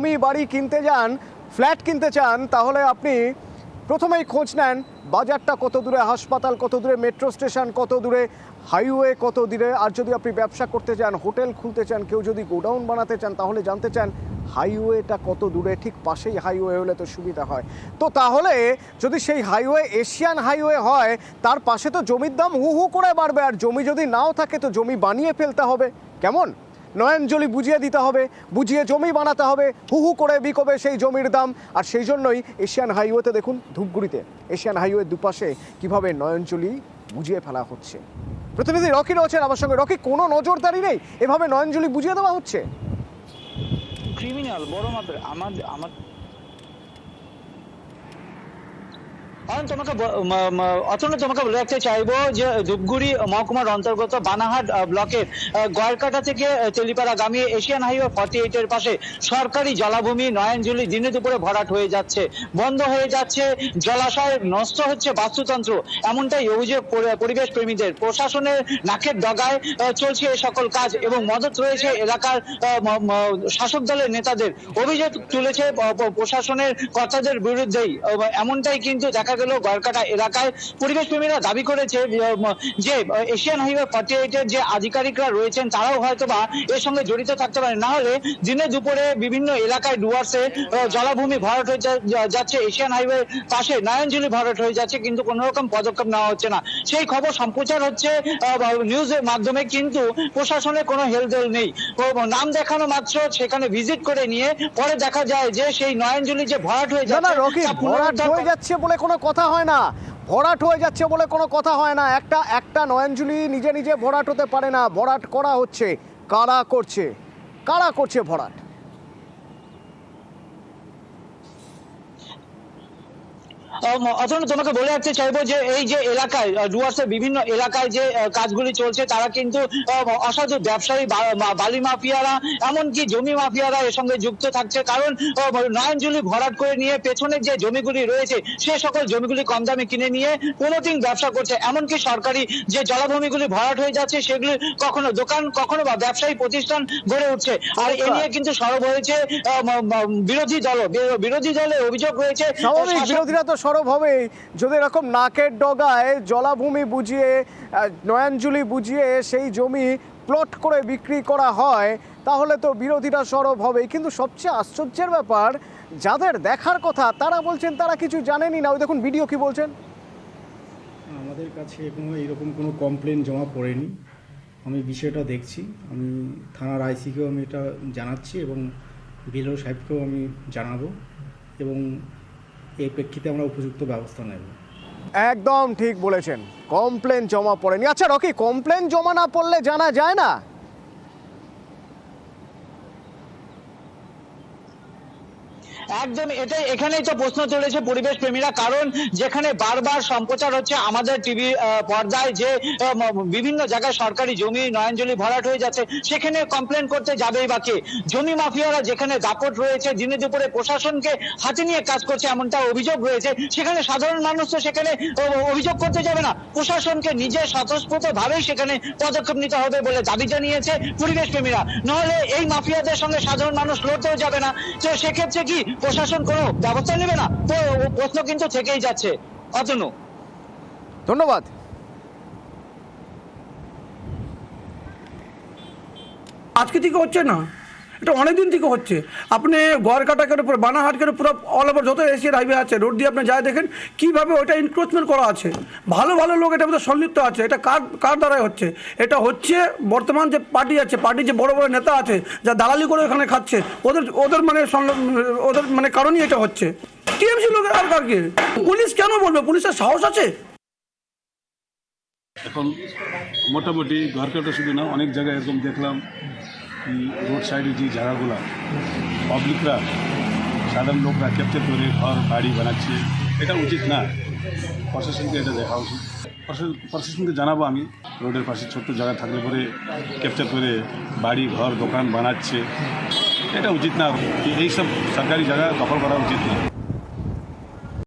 জমি বাড়ি কিনতে যান, ফ্ল্যাট কিনতে চান, তাহলে আপনি প্রথমেই খোঁজ নেন বাজারটা কত দূরে, হাসপাতাল কত দূরে, মেট্রো স্টেশন কত দূরে, হাইওয়ে কত দূরে। আর যদি আপনি ব্যবসা করতে চান, হোটেল খুলতে চান, কেউ যদি গোডাউন বানাতে চান, তাহলে জানতে চান হাইওয়েটা কত দূরে। ঠিক পাশেই হাইওয়ে হলে তো সুবিধা হয়। তো তাহলে যদি সেই হাইওয়ে এশিয়ান হাইওয়ে হয়, তার পাশে তো জমির দাম হু হু করে বাড়বে। আর জমি যদি নাও থাকে তো জমি বানিয়ে ফেলতে হবে। কেমন নয়নজলি বুঝিয়ে দিতে হবে, বুঝিয়ে জমি বানাতে হবে, হু হু করে বিকবে সেই জমির দাম। আর সেই জন্যই এশিয়ান হাইওয়েতে দেখুন, ধূপগুড়িতে এশিয়ান হাইওয়ের দুপাশে কিভাবে নয়নজলি বুঝিয়ে ফেলা হচ্ছে। প্রতিনিধি রকি রয়েছেন আমার সঙ্গে। রকি, কোনো নজরদারি নেই, এভাবে নয়নজলি বুঝিয়ে দেওয়া হচ্ছে। ক্রিমিনাল বড় মাপের আমার তোমাকে বলে রাখতে চাইবো যে ধূপগুড়ি মহকুমার অন্তর্গত বানাহাট ব্লকের গড়কাটা থেকে তেলিপাড়াগামী এশিয়ান হাইওয়ে 48 এর পাশে সরকারি জলাভূমি নয়নজলি দিনে দুপুরে ভরাট হয়ে যাচ্ছে, বন্ধ হয়ে যাচ্ছে, জলাশয় নষ্ট হচ্ছে বাস্তুতন্ত্র, এমনটাই অভিযোগ পরিবেশ প্রেমীদের। প্রশাসনের নাকের ডগায় চলছে এ সকল কাজ এবং মদত রয়েছে এলাকার শাসক দলের নেতাদের। অভিযোগ তুলেছে প্রশাসনের কর্তাদের বিরুদ্ধেই। এমনটাই কিন্তু দেখা গেল গড়কাটা এলাকায়। পরিবেশ প্রেমীরা দাবি করেছে যে এশিয়ান হাইওয়ে 48 এর যে আধিকারিকরা রয়েছেন তারাও হয়তো বা এর সঙ্গে জড়িত থাকতে পারে। না হলে দিনে দুপুরে বিভিন্ন এলাকায় ডুয়ার্সে জলাভূমি ভরাট হয়ে যাচ্ছে, এশিয়ান হাইওয়ে পাশে নয়নজলি ভরাট হয়ে যাচ্ছে, কিন্তু কোনো রকম পদক্ষেপ নেওয়া হচ্ছে না। সেই খবর সম্প্রচার হচ্ছে নিউজের মাধ্যমে, কিন্তু প্রশাসনের কোনো হেলদোল নেই। নাম দেখানো মাত্র সেখানে ভিজিট করে নিয়ে পরে দেখা যায় যে সেই নয়নজলি যে ভরাট হয়ে যাচ্ছে বলে কোনো কথা হয় না। ভরাট হয়ে যাচ্ছে বলে কোনো কথা হয় না। একটা নয়নজলি নিজে নিজে ভরাট হতে পারে না। ভরাট করা হচ্ছে। কারা করছে ভরাট? তোমাকে বলে রাখতে চাইবো যে এই যে এলাকায় ডুয়ার্সের বিভিন্ন এলাকায় যে কাজগুলি চলছে, তারা কিন্তু অসাধু ব্যবসায়ী, বালি মাফিয়ারা, এমনকি জমি মাফিয়ারা এর সঙ্গে যুক্ত থাকছে। কারণ নয়নজলি ভরাট করে নিয়ে পেছনের যে জমিগুলি রয়েছে সে সকল জমিগুলি কম দামে কিনে নিয়ে প্রমোটিং ব্যবসা করছে। এমনকি সরকারি যে জলাভূমিগুলি ভরাট হয়ে যাচ্ছে সেগুলি কখনো দোকান, কখনো বা ব্যবসায়ী প্রতিষ্ঠান গড়ে উঠছে। আর এ নিয়ে কিন্তু সরব হয়েছে বিরোধী দলের অভিযোগ রয়েছে। বিরোধীরা তো সরব হবেই। যদি এরকম নাকের ডগায় জলাভূমি বুঝিয়ে, নয়নজলি বুঝিয়ে সেই জমি প্লট করে বিক্রি করা হয়, তাহলে তো বিরোধীরা সরব হবেই। কিন্তু সবচেয়ে আশ্চর্যের ব্যাপার, যাদের দেখার কথা তারা বলছেন তারা কিছু জানেনই না। ওই দেখুন ভিডিও কি বলছেন। আমাদের কাছে এরকম কোনো কমপ্লেন জমা পড়েনি। আমি বিষয়টা দেখছি, আমি থানার আইসিকেও আমি এটা জানাচ্ছি এবং বিএলও সাহেবকেও আমি জানাবো এবং এই প্রেক্ষিতে আমরা উপযুক্ত ব্যবস্থা নেব। একদম ঠিক বলেছেন, কমপ্লেন জমা পড়েনি। আচ্ছা রকি, কমপ্লেন জমা না পড়লে জানা যায় না? একদম এখানেই তো প্রশ্ন তুলেছে পরিবেশ প্রেমীরা। কারণ যেখানে বারবার সম্প্রচার হচ্ছে আমাদের টিভি পর্দায় যে বিভিন্ন জায়গায় সরকারি জমি নয়নজলি ভরাট হয়ে যাচ্ছে, সেখানে কমপ্লেন করতে যাবেই বা কে? জমি মাফিয়ারা যেখানে দাপট রয়েছে, দিনে দুপুরে প্রশাসনকে হাতে নিয়ে কাজ করছে এমনটা অভিযোগ রয়েছে, সেখানে সাধারণ মানুষ তো সেখানে অভিযোগ করতে যাবে না। প্রশাসনকে নিজে স্বতঃস্ফূর্ত ভাবেই সেখানে পদক্ষেপ নিতে হবে বলে দাবি জানিয়েছে পরিবেশ প্রেমীরা। নাহলে এই মাফিয়াদের সঙ্গে সাধারণ মানুষ লড়তেও যাবে না। তো সেক্ষেত্রে কি প্রশাসন কোনো ব্যবস্থা নেবে না? তো প্রশ্ন কিন্তু থেকেই যাচ্ছে। অতনু, ধন্যবাদ। আজকে থেকে হচ্ছে না, এটা অনেকদিন থেকে হচ্ছে। আপনি গড়কাটাকে পুরো বানাহাটকে পুরো অল ওভার যত এশিয়ান হাইওয়ে আছে রোড দিয়ে আপনি যায় দেখেন কীভাবে ওটা ইনক্রোচমেন্ট করা আছে। ভালো ভালো লোক এটার মধ্যে সংযুক্ত আছে। এটা কার দ্বারাই হচ্ছে? এটা হচ্ছে বর্তমান যে পার্টি আছে, পার্টির যে বড় বড় নেতা আছে যা দালালি করে এখানে খাচ্ছে, ওদের মানে কারণেই এটা হচ্ছে। টিএমসি লোকের আর কার কি? পুলিশ কেন বলবে? পুলিশের সাহস আছে? এখন মোটামুটি গড়কাটা শুধু না, অনেক জায়গায় এরকম দেখলাম কি রোড সাইডে যে জায়গাগুলো পাবলিকরা, সাধারণ লোকরা ক্যাপচার করে ঘর বাড়ি বানাচ্ছে, এটা উচিত না। প্রশাসনকে এটা দেখা উচিত। প্রশাসনকে জানাবো আমি, রোডের পাশে ছোট্ট জায়গা থাকলে পরে ক্যাপচার করে বাড়ি ঘর দোকান বানাচ্ছে, এটা উচিত না। এইসব সরকারি জায়গা দখল করা উচিত না।